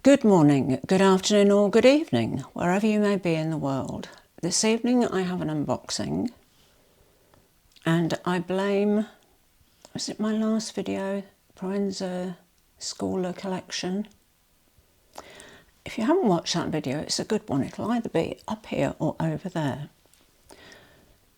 Good morning, good afternoon or good evening, wherever you may be in the world. This evening I have an unboxing and I blame, was it my last video, Proenza Schouler collection? If you haven't watched that video, it's a good one. It'll either be up here or over there.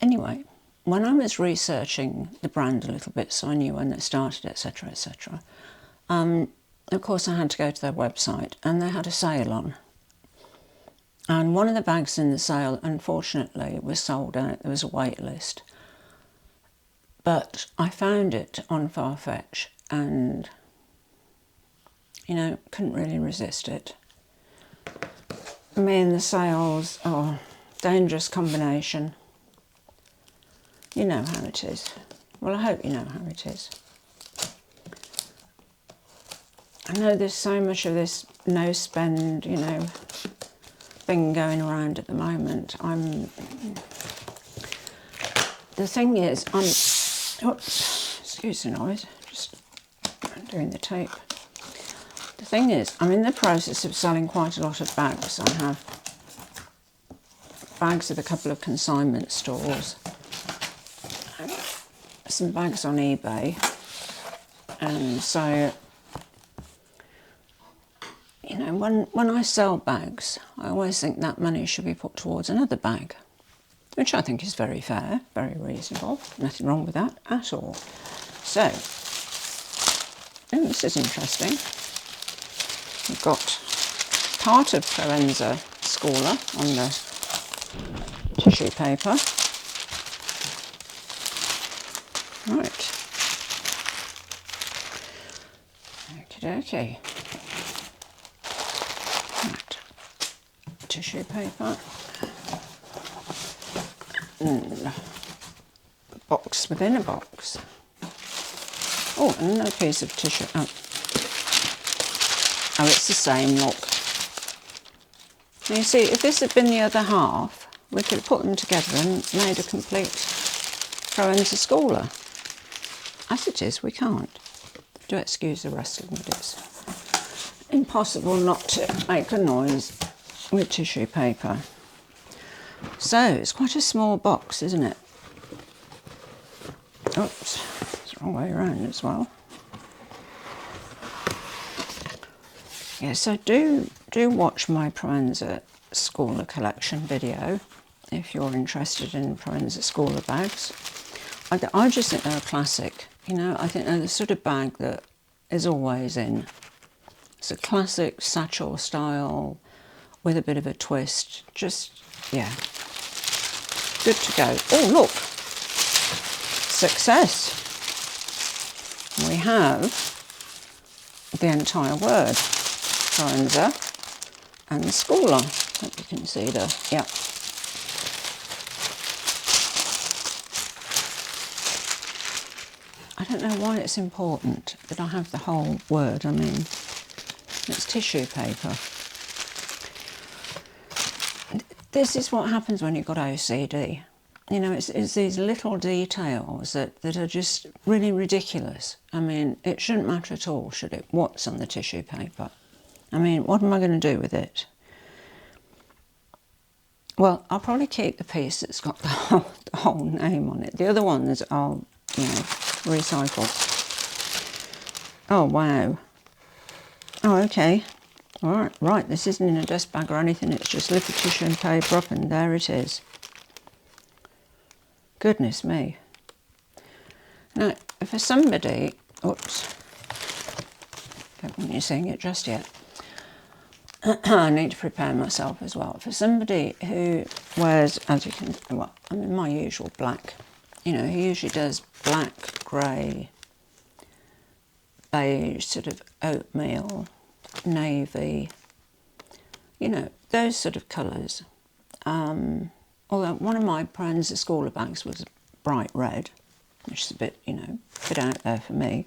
Anyway, when I was researching the brand a little bit so I knew when it started, etc, etc, of course I had to go to their website and they had a sale on. And one of the bags in the sale, unfortunately, was sold out. There was a wait list. But I found it on Farfetch and, you know, couldn't really resist it. Me and the sales, oh, dangerous combination. You know how it is. Well, I hope you know how it is. I know there's so much of this no spend, you know, thing going around at the moment. The thing is, oops, excuse the noise, just doing the tape. The thing is, I'm in the process of selling quite a lot of bags. I have bags at a couple of consignment stores, some bags on eBay, and so, you know, when I sell bags, I always think that money should be put towards another bag, which I think is very fair, very reasonable. Nothing wrong with that at all. So, oh, this is interesting. We've got part of Proenza Schouler on the tissue paper. Right. Okie dokie. Right. Tissue paper. And a box within a box. Oh, and another piece of tissue. Oh, it's the same, look. Now you see, if this had been the other half, we could have put them together and made a complete Proenza Schouler. As it is, we can't. Do excuse the rustling, but it's impossible not to make a noise with tissue paper. So, it's quite a small box, isn't it? Oops, it's the wrong way around as well. Yeah, so do watch my Proenza Schouler collection video if you're interested in Proenza Schouler bags. I just think they're a classic. You know, I think they're the sort of bag that is always in. It's a classic satchel style with a bit of a twist. Just, yeah, good to go. Oh, look, success. We have the entire word, Proenza and Schouler. Hope you can see the, yeah. I don't know why it's important that I have the whole word. I mean, it's tissue paper. This is what happens when you've got OCD. You know, it's these little details that are just really ridiculous. I mean, it shouldn't matter at all, should it? What's on the tissue paper? I mean, what am I going to do with it? Well, I'll probably keep the piece that's got the whole name on it. The other ones I'll, you know, recycle. Oh, wow. Oh, okay. All right, this isn't in a dust bag or anything. It's just lift the tissue and paper up and there it is. Goodness me. Now, for somebody, oops, don't want you seeing it just yet. I need to prepare myself as well. For somebody who wears, as you can, well, I mean, my usual black, you know, he usually does black, grey, beige, sort of oatmeal, navy, you know, those sort of colours. Although one of my Proenza Schouler bags was bright red, which is a bit, you know, a bit out there for me.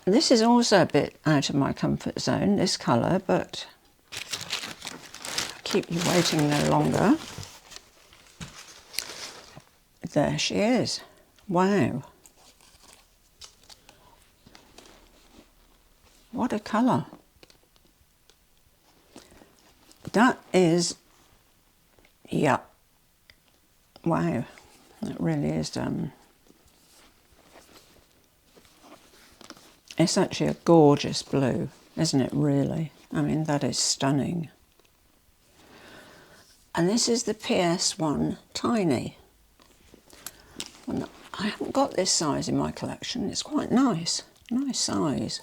This is also a bit out of my comfort zone, this colour, but I'll keep you waiting no longer. There she is. Wow. What a colour. That is, yeah, wow, that really is, it's actually a gorgeous blue, isn't it, really? I mean, that is stunning. And this is the PS1 Tiny. And I haven't got this size in my collection. It's quite nice, nice size.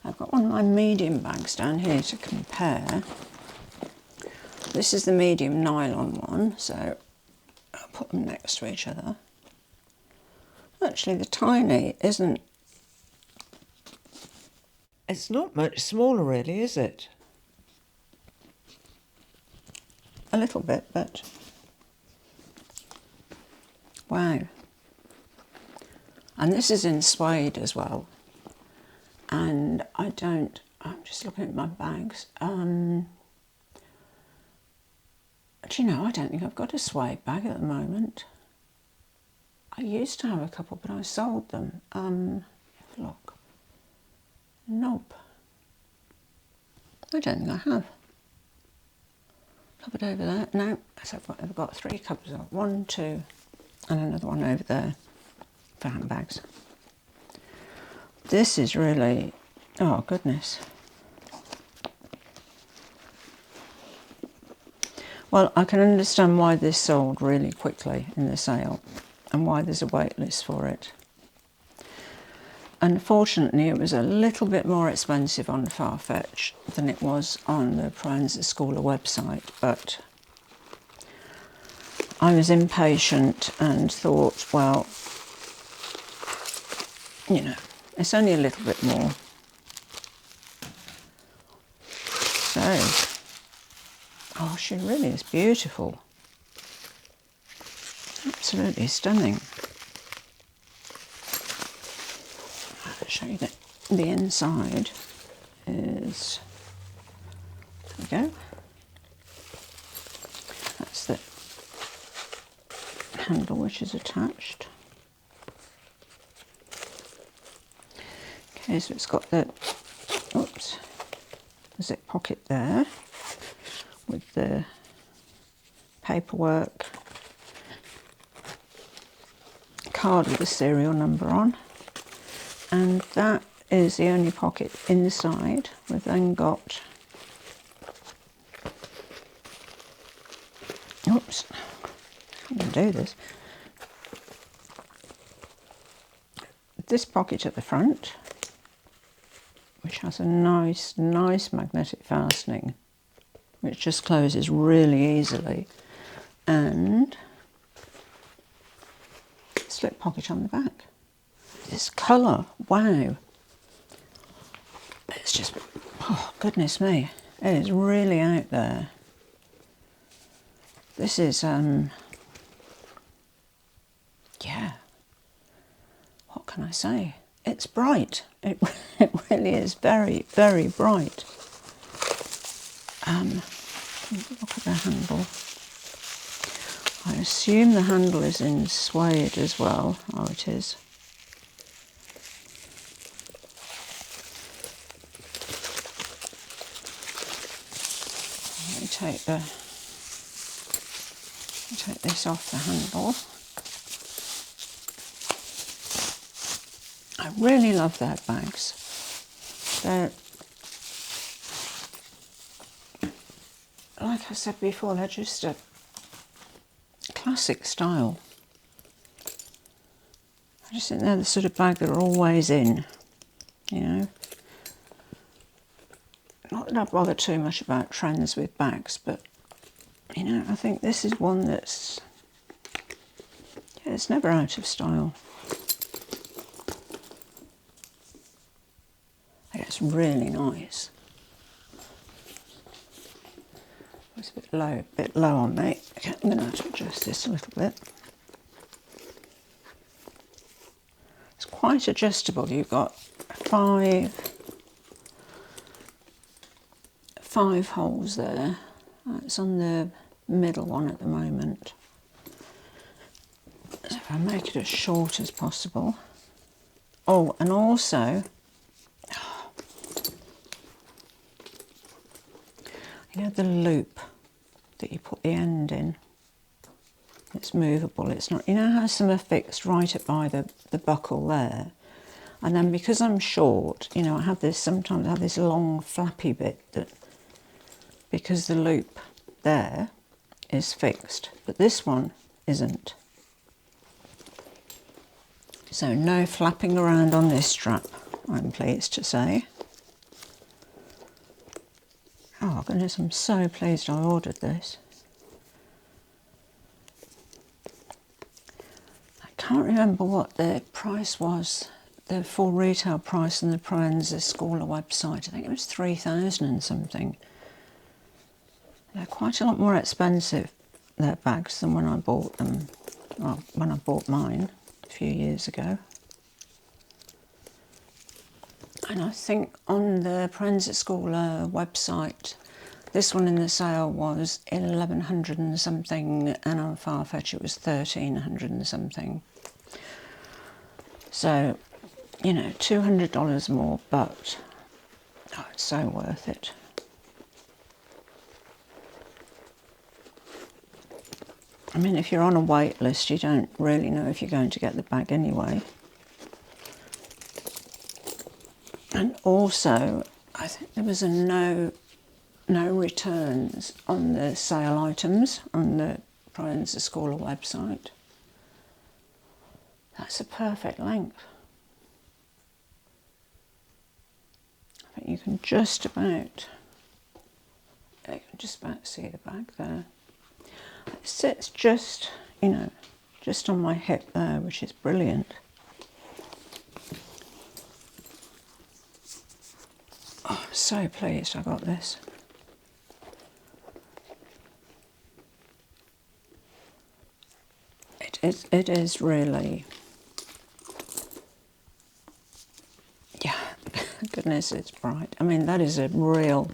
I've got one of my medium bags down here to compare. This is the medium nylon one, so I'll put them next to each other. Actually, the Tiny isn't... It's not much smaller really, is it? A little bit, but... wow. And this is in suede as well. And I'm just looking at my bags. Do you know, I don't think I've got a suede bag at the moment. I used to have a couple, but I sold them. Have a look. Nope. I don't think I have. Cupboard over there. No, so I've got 3 cupboards. 1, 2, and another one over there for handbags. This is really, oh goodness. Well, I can understand why this sold really quickly in the sale and why there's a wait list for it. Unfortunately, it was a little bit more expensive on Farfetch than it was on the Proenza Schouler website, but I was impatient and thought, well, you know, it's only a little bit more. So, oh, she really is beautiful. Absolutely stunning. I'll show you that the inside is, there we go. That's the handle which is attached. Okay, so it's got the, oops, the zip pocket there with the paperwork, card with the serial number on, and that is the only pocket inside. We've then got, oops, I can do this pocket at the front, which has a nice magnetic fastening, which just closes really easily, and slip pocket on the back. This colour, wow. It's just, oh goodness me, it is really out there. This is, yeah, what can I say? It's bright. It really is very, very bright. Look at the handle. I assume the handle is in suede as well. Oh, it is. Let me take this off the handle. I really love their bags. They're, like I said before, they're just a classic style. I just think they're the sort of bag that are always in, you know. Not that I bother too much about trends with bags, but, you know, I think this is one that's, yeah, it's never out of style. It's really nice. It's a bit low on me. Okay, I'm going to have to adjust this a little bit. It's quite adjustable. You've got five holes there. It's on the middle one at the moment. So if I make it as short as possible. Oh, and also, You know, the loop that you put the end in. It's movable. It's not, you know how some are fixed right up by the buckle there? And then because I'm short, you know, I have this, sometimes I have this long flappy bit that, because the loop there is fixed, but this one isn't. So no flapping around on this strap, I'm pleased to say. Oh goodness, I'm so pleased I ordered this. I can't remember what the price was, the full retail price on the Proenza Schouler website. I think it was 3,000 and something. They're quite a lot more expensive, their bags, than when I bought them, well, when I bought mine a few years ago. And I think on the Proenza Schouler website, this one in the sale was 1,100 and something, and on Farfetch it was 1,300 and something. So, you know, $200 more, but oh, it's so worth it. I mean, if you're on a wait list, you don't really know if you're going to get the bag anyway. And also, I think there was a no returns on the sale items on the Proenza Schouler website. That's a perfect length. I think you can just about see the bag there. It sits just, you know, just on my hip there, which is brilliant. Oh, I'm so pleased I got this. It is really, yeah, goodness, it's bright. I mean, that is a real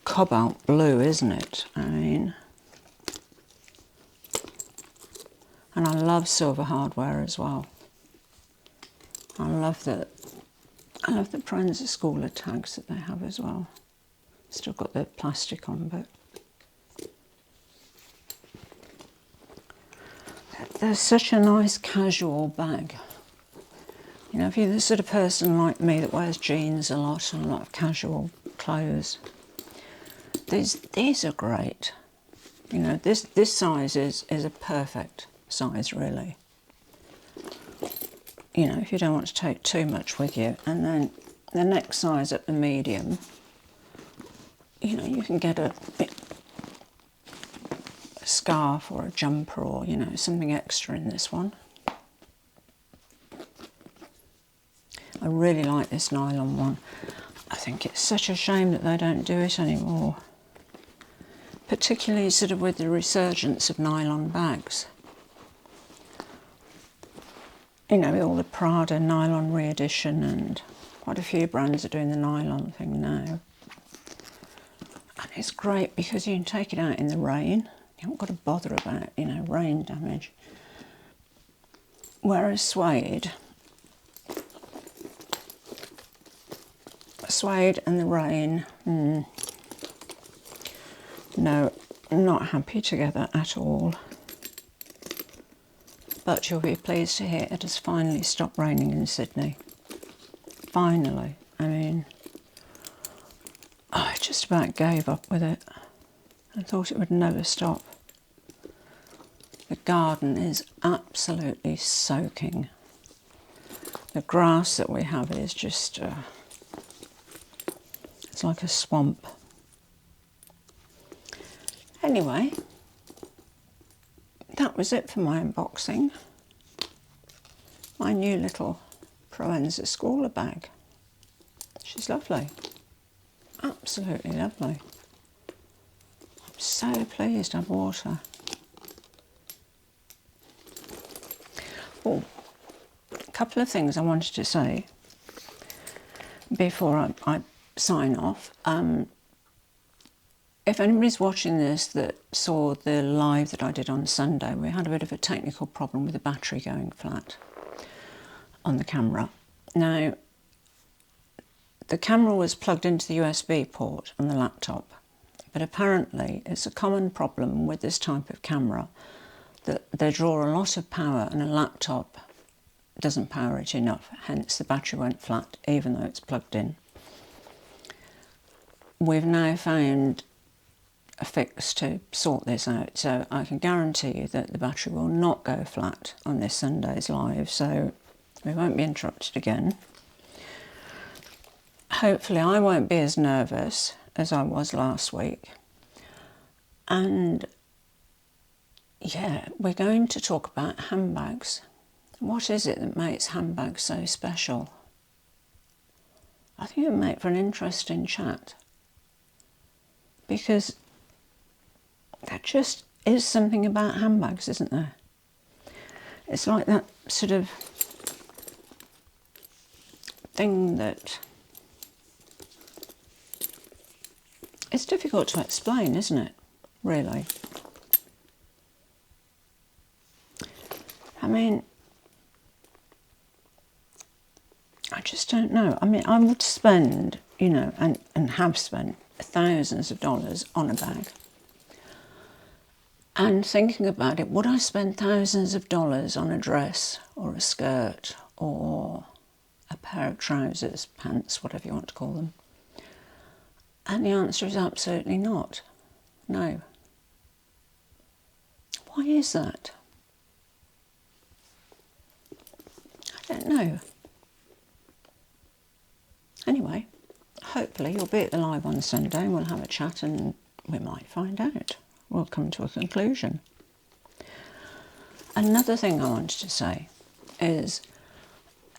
cobalt blue, isn't it? I mean, and I love silver hardware as well. I love the Proenza Schouler tags that they have as well. Still got the plastic on, but they're such a nice casual bag. You know, if you're the sort of person like me that wears jeans a lot and a lot of casual clothes, these are great. You know, this size is a perfect size, really. You know, if you don't want to take too much with you. And then the next size up the medium, you know, you can get a scarf or a jumper or, you know, something extra in this one. I really like this nylon one. I think it's such a shame that they don't do it anymore. Particularly sort of with the resurgence of nylon bags. You know, with all the Prada nylon re-edition, and quite a few brands are doing the nylon thing now. And it's great because you can take it out in the rain. You haven't got to bother about, you know, rain damage. Whereas suede and the rain, no, not happy together at all. But you'll be pleased to hear it has finally stopped raining in Sydney. Finally. I mean, I just about gave up with it. I thought it would never stop. The garden is absolutely soaking. The grass that we have is just, it's like a swamp. Anyway, that was it for my unboxing. My new little Proenza Schouler bag. She's lovely. Absolutely lovely. I'm so pleased I bought her. Oh, a couple of things I wanted to say before I sign off. If anybody's watching this that saw the live that I did on Sunday, we had a bit of a technical problem with the battery going flat on the camera. Now, the camera was plugged into the USB port on the laptop, but apparently it's a common problem with this type of camera that they draw a lot of power and a laptop doesn't power it enough, hence the battery went flat even though it's plugged in. We've now found a fix to sort this out, so I can guarantee you that the battery will not go flat on this Sunday's live, so we won't be interrupted again. Hopefully I won't be as nervous as I was last week. And yeah, we're going to talk about handbags. What is it that makes handbags so special? I think it would make for an interesting chat, because there just is something about handbags, isn't there? It's like that sort of thing that it's difficult to explain, isn't it? Really. I mean, I just don't know. I mean, I would spend, you know, and have spent thousands of dollars on a bag. And thinking about it, would I spend thousands of dollars on a dress or a skirt or a pair of trousers, pants, whatever you want to call them? And the answer is absolutely not. No. Why is that? I don't know. Anyway, hopefully you'll be at the live on Sunday and we'll have a chat and we might find out. We'll come to a conclusion. Another thing I wanted to say is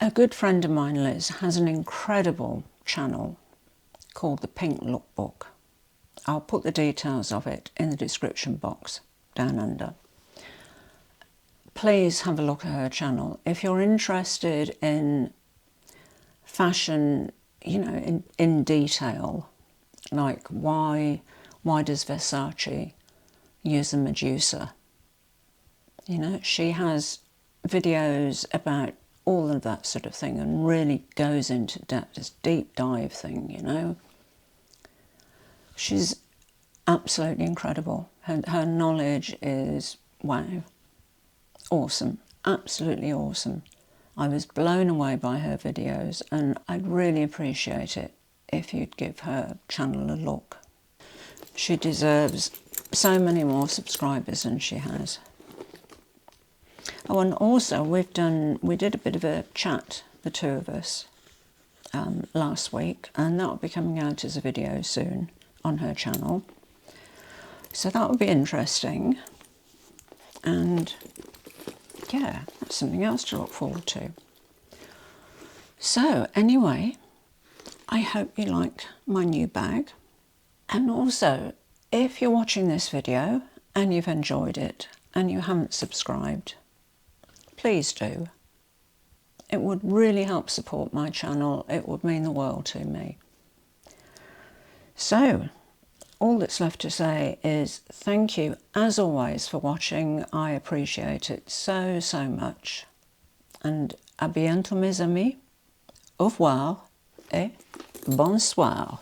a good friend of mine, Liz, has an incredible channel called the Pink LookBook. I'll put the details of it in the description box down under. Please have a look at her channel. If you're interested in fashion, you know, in detail, like why does Versace use a Medusa? You know, she has videos about all of that sort of thing and really goes into depth, this deep dive thing, you know. She's absolutely incredible. Her knowledge is, wow, awesome, absolutely awesome. I was blown away by her videos and I'd really appreciate it if you'd give her channel a look. She deserves so many more subscribers than she has. Oh, and also we did a bit of a chat, the two of us, last week, and that will be coming out as a video soon on her channel. So that will be interesting. And yeah, that's something else to look forward to. So anyway, I hope you liked my new bag. And also, if you're watching this video and you've enjoyed it and you haven't subscribed, please do. It would really help support my channel. It would mean the world to me. So, all that's left to say is thank you, as always, for watching. I appreciate it so, so much. And à bientôt, mes amis. Au revoir et bonsoir.